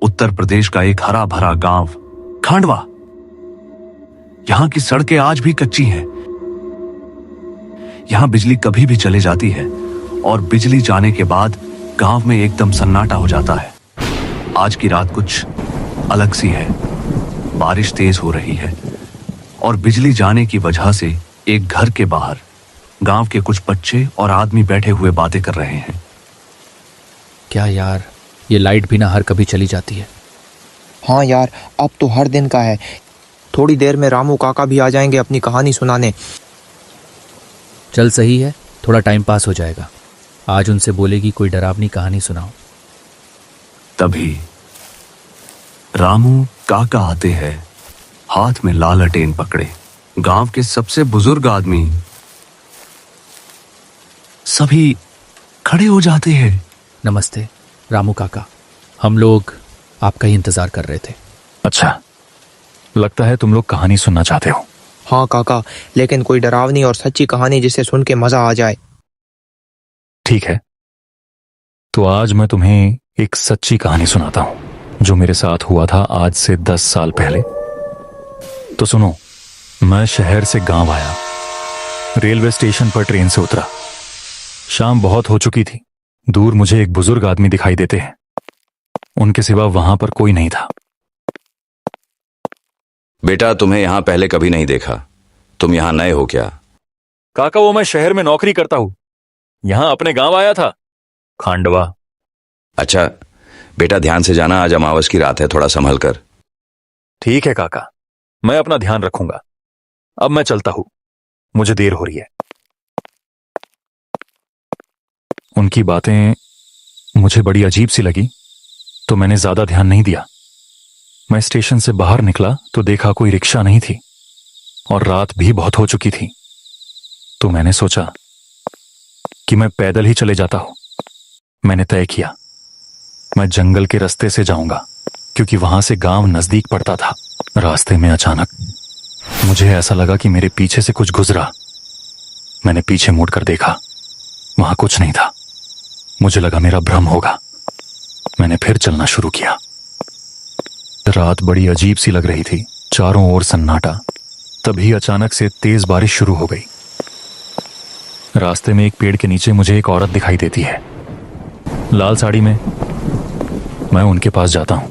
उत्तर प्रदेश का एक हरा भरा गांव, खांडवा। यहां की सड़कें आज भी कच्ची हैं। यहां बिजली कभी भी चली जाती है और बिजली जाने के बाद गांव में एकदम सन्नाटा हो जाता है। आज की रात कुछ अलग सी है। बारिश तेज हो रही है और बिजली जाने की वजह से एक घर के बाहर गांव के कुछ बच्चे और आदमी बैठे हुए बातें कर रहे हैं। क्या यार, ये लाइट भी ना हर कभी चली जाती है। हाँ यार, अब तो हर दिन का है। थोड़ी देर में रामू काका भी आ जाएंगे अपनी कहानी सुनाने। चल सही है, थोड़ा टाइम पास हो जाएगा। आज उनसे बोलेगी कोई डरावनी कहानी सुनाओ। तभी रामू काका आते हैं, हाथ में लालटेन पकड़े। गांव के सबसे बुजुर्ग आदमी सभी खड़े हो जाते हैं। नमस्ते रामू काका, हम लोग आपका ही इंतजार कर रहे थे। अच्छा, लगता है तुम लोग कहानी सुनना चाहते हो। हाँ काका, लेकिन कोई डरावनी और सच्ची कहानी जिसे सुन के मजा आ जाए। ठीक है, तो आज मैं तुम्हें एक सच्ची कहानी सुनाता हूं जो मेरे साथ हुआ था आज से 10 साल पहले। तो सुनो, मैं शहर से गांव आया, रेलवे स्टेशन पर ट्रेन से उतरा। शाम बहुत हो चुकी थी। दूर मुझे एक बुजुर्ग आदमी दिखाई देते हैं। उनके सिवा वहां पर कोई नहीं था। बेटा, तुम्हें यहां पहले कभी नहीं देखा। तुम यहां नए हो क्या? काका, वो मैं शहर में नौकरी करता हूं, यहां अपने गांव आया था, खांडवा। अच्छा बेटा, ध्यान से जाना, आज अमावस की रात है, थोड़ा संभल कर। ठीक है काका, मैं अपना ध्यान रखूंगा। अब मैं चलता हूं, मुझे देर हो रही है। उनकी बातें मुझे बड़ी अजीब सी लगी, तो मैंने ज्यादा ध्यान नहीं दिया। मैं स्टेशन से बाहर निकला तो देखा कोई रिक्शा नहीं थी और रात भी बहुत हो चुकी थी। तो मैंने सोचा कि मैं पैदल ही चले जाता हूं। मैंने तय किया मैं जंगल के रास्ते से जाऊंगा, क्योंकि वहां से गांव नजदीक पड़ता था। रास्ते में अचानक मुझे ऐसा लगा कि मेरे पीछे से कुछ गुजरा। मैंने पीछे मुड़कर देखा, वहां कुछ नहीं था। मुझे लगा मेरा भ्रम होगा। मैंने फिर चलना शुरू किया। रात बड़ी अजीब सी लग रही थी, चारों ओर सन्नाटा। तभी अचानक से तेज बारिश शुरू हो गई। रास्ते में एक पेड़ के नीचे मुझे एक औरत दिखाई देती है, लाल साड़ी में। मैं उनके पास जाता हूं,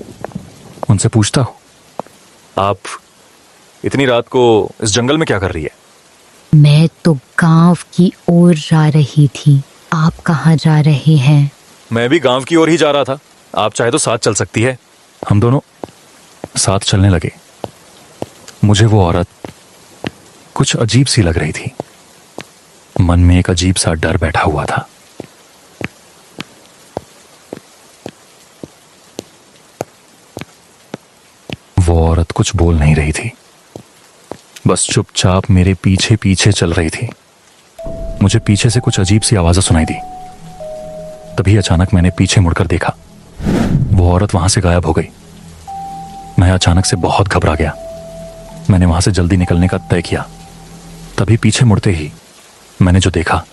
उनसे पूछता हूं, आप इतनी रात को इस जंगल में क्या कर रही है? मैं तो गांव की ओर जा रही थी। आप कहाँ जा रहे हैं? मैं भी गांव की ओर ही जा रहा था। आप चाहे तो साथ चल सकती है। हम दोनों साथ चलने लगे। मुझे वो औरत कुछ अजीब सी लग रही थी। मन में एक अजीब सा डर बैठा हुआ था। वो औरत कुछ बोल नहीं रही थी, बस चुपचाप मेरे पीछे पीछे चल रही थी। मुझे पीछे से कुछ अजीब सी आवाजें सुनाई दी। तभी अचानक मैंने पीछे मुड़कर देखा, वो औरत वहां से गायब हो गई। मैं अचानक से बहुत घबरा गया। मैंने वहां से जल्दी निकलने का तय किया। तभी पीछे मुड़ते ही मैंने जो देखा,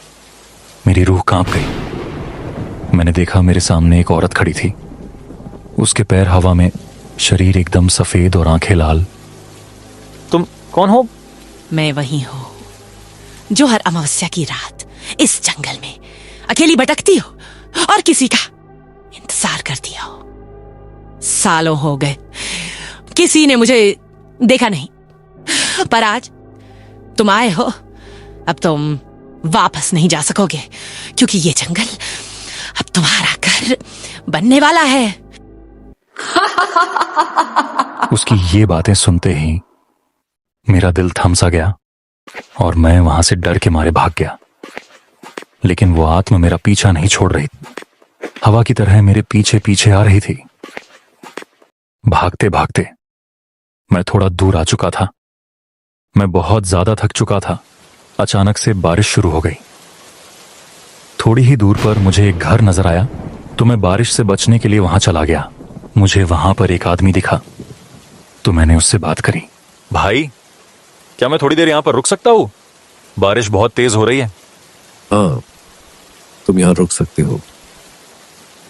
मेरी रूह कांप गई। मैंने देखा मेरे सामने एक औरत खड़ी थी। उसके पैर हवा में, शरीर एकदम सफेद और आंखें लाल। तुम कौन हो? मैं वही हूँ जो हर अमावस्या की रात इस जंगल में अकेली भटकती हो और किसी का इंतजार करती हो। सालों हो गए, किसी ने मुझे देखा नहीं, पर आज तुम आए हो। अब तुम वापस नहीं जा सकोगे, क्योंकि ये जंगल अब तुम्हारा घर बनने वाला है। उसकी ये बातें सुनते ही मेरा दिल थम सा गया और मैं वहां से डर के मारे भाग गया। लेकिन वो आत्मा मेरा पीछा नहीं छोड़ रही, हवा की तरह मेरे पीछे पीछे आ रही थी। भागते भागते मैं थोड़ा दूर आ चुका था। मैं बहुत ज्यादा थक चुका था। अचानक से बारिश शुरू हो गई। थोड़ी ही दूर पर मुझे एक घर नजर आया, तो मैं बारिश से बचने के लिए वहां चला गया। मुझे वहां पर एक आदमी दिखा, तो मैंने उससे बात करी। भाई, क्या मैं थोड़ी देर यहां पर रुक सकता हूं? बारिश बहुत तेज हो रही है। हाँ, तुम यहां रुक सकते हो,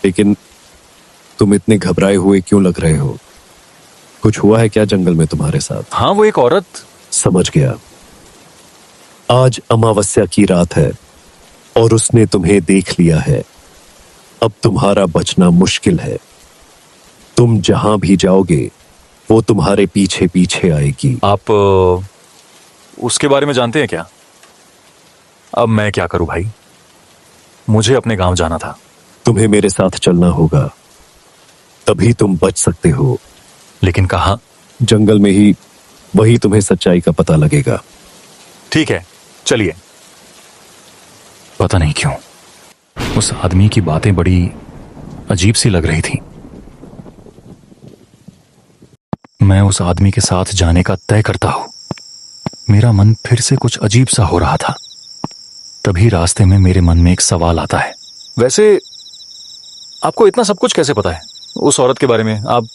लेकिन तुम इतने घबराए हुए क्यों लग रहे हो? कुछ हुआ है क्या जंगल में तुम्हारे साथ? हाँ, वो एक औरत। समझ गया। आज अमावस्या की रात है और उसने तुम्हें देख लिया है। अब तुम्हारा बचना मुश्किल है। तुम जहां भी जाओगे वो तुम्हारे पीछे पीछे आएगी। आप उसके बारे में जानते हैं क्या? अब मैं क्या करूं भाई, मुझे अपने गांव जाना था। तुम्हें मेरे साथ चलना होगा, तभी तुम बच सकते हो। लेकिन कहाँ? जंगल में ही, वही तुम्हें सच्चाई का पता लगेगा। ठीक है, चलिए। पता नहीं क्यों उस आदमी की बातें बड़ी अजीब सी लग रही थी। मैं उस आदमी के साथ जाने का तय करता हूं। मेरा मन फिर से कुछ अजीब सा हो रहा था। तभी रास्ते में मेरे मन में एक सवाल आता है। वैसे आपको इतना सब कुछ कैसे पता है उस औरत के बारे में? आप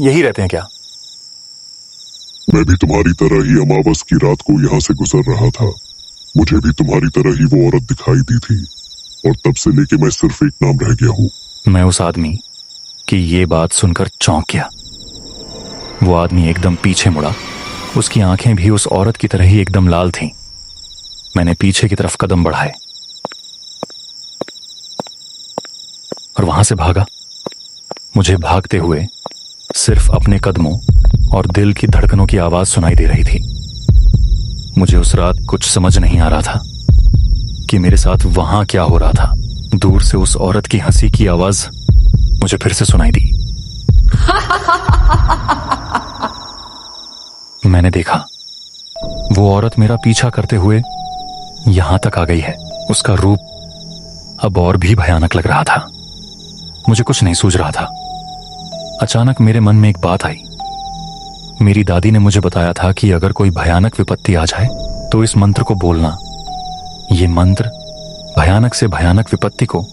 यही रहते हैं क्या? मैं भी तुम्हारी तरह ही अमावस की रात को यहाँ से गुजर रहा था। मुझे भी तुम्हारी तरह ही वो औरत दिखाई दी थी और तब से लेके मैं सिर्फ एक नाम रह गया हूँ। मैं उस आदमी की ये बात सुनकर चौंक गया। वो आदमी एकदम पीछे मुड़ा। उसकी आंखें भी उस औरत की तरह ही एकदम लाल थीं। मैंने पीछे की तरफ कदम बढ़ाए और वहां से भागा। मुझे भागते हुए सिर्फ अपने कदमों और दिल की धड़कनों की आवाज सुनाई दे रही थी। मुझे उस रात कुछ समझ नहीं आ रहा था कि मेरे साथ वहां क्या हो रहा था। दूर से उस औरत की हंसी की आवाज मुझे फिर से सुनाई दी। मैंने देखा वो औरत मेरा पीछा करते हुए यहां तक आ गई है। उसका रूप अब और भी भयानक लग रहा था। मुझे कुछ नहीं सूझ रहा था। अचानक मेरे मन में एक बात आई। मेरी दादी ने मुझे बताया था कि अगर कोई भयानक विपत्ति आ जाए तो इस मंत्र को बोलना। ये मंत्र भयानक से भयानक विपत्ति को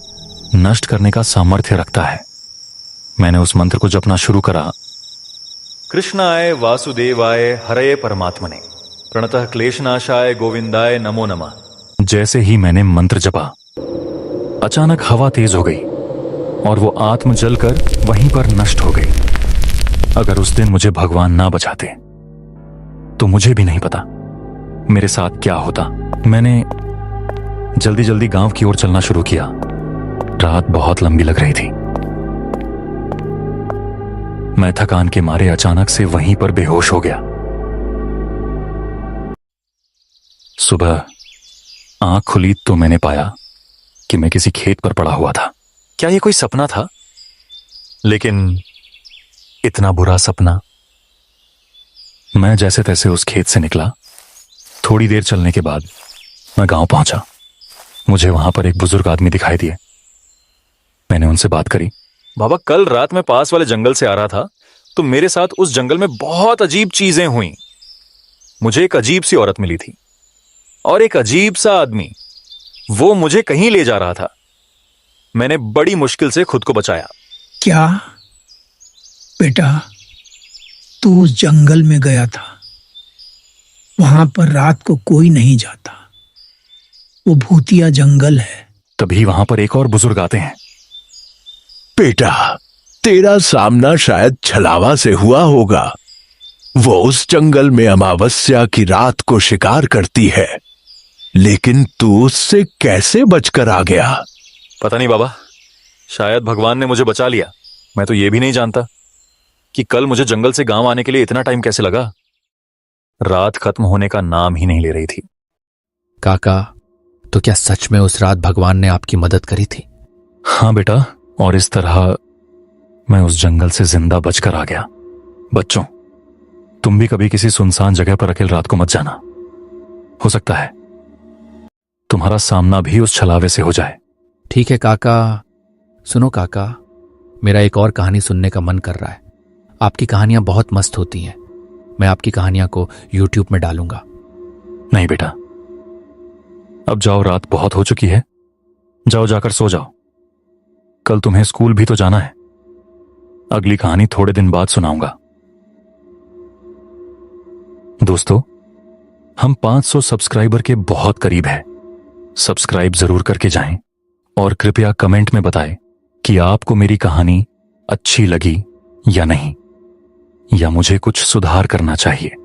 नष्ट करने का सामर्थ्य रखता है। मैंने उस मंत्र को जपना शुरू करा। कृष्णाय वासुदेवाय हरये परमात्मने प्रणतः क्लेशनाशाय गोविंदाय नमो नमः। जैसे ही मैंने मंत्र जपा, अचानक हवा तेज हो गई और वो आत्म जलकर वहीं पर नष्ट हो गई। अगर उस दिन मुझे भगवान ना बचाते तो मुझे भी नहीं पता मेरे साथ क्या होता। मैंने जल्दी जल्दी गांव की ओर चलना शुरू किया। रात बहुत लंबी लग रही थी। मैं थकान के मारे अचानक से वहीं पर बेहोश हो गया। सुबह आंख खुली तो मैंने पाया कि मैं किसी खेत पर पड़ा हुआ था। क्या ये कोई सपना था? लेकिन इतना बुरा सपना। मैं जैसे तैसे उस खेत से निकला। थोड़ी देर चलने के बाद मैं गांव पहुंचा। मुझे वहां पर एक बुजुर्ग आदमी दिखाई दिए। मैंने उनसे बात करी। बाबा, कल रात मैं पास वाले जंगल से आ रहा था तो मेरे साथ उस जंगल में बहुत अजीब चीजें हुई। मुझे एक अजीब सी औरत मिली थी और एक अजीब सा आदमी, वो मुझे कहीं ले जा रहा था। मैंने बड़ी मुश्किल से खुद को बचाया। क्या बेटा, तू उस जंगल में गया था? वहां पर रात को कोई नहीं जाता। वो भूतिया जंगल है। तभी वहां पर एक और बुजुर्ग आते हैं। बेटा, तेरा सामना शायद छलावा से हुआ होगा। वो उस जंगल में अमावस्या की रात को शिकार करती है, लेकिन तू उससे कैसे बचकर आ गया? पता नहीं बाबा, शायद भगवान ने मुझे बचा लिया। मैं तो ये भी नहीं जानता कि कल मुझे जंगल से गांव आने के लिए इतना टाइम कैसे लगा। रात खत्म होने का नाम ही नहीं ले रही थी। काका, तो क्या सच में उस रात भगवान ने आपकी मदद करी थी? हाँ बेटा, और इस तरह मैं उस जंगल से जिंदा बचकर आ गया। बच्चों, तुम भी कभी किसी सुनसान जगह पर अकेले रात को मत जाना। हो सकता है तुम्हारा सामना भी उस छलावे से हो जाए। ठीक है काका। सुनो काका, मेरा एक और कहानी सुनने का मन कर रहा है। आपकी कहानियां बहुत मस्त होती हैं। मैं आपकी कहानियां को YouTube में डालूंगा। नहीं बेटा, अब जाओ, रात बहुत हो चुकी है। जाओ, जाकर सो जाओ। कल तुम्हें स्कूल भी तो जाना है। अगली कहानी थोड़े दिन बाद सुनाऊंगा। दोस्तों, हम 500 सब्सक्राइबर के बहुत करीब है। सब्सक्राइब जरूर करके जाएं और कृपया कमेंट में बताएं कि आपको मेरी कहानी अच्छी लगी या नहीं, या मुझे कुछ सुधार करना चाहिए।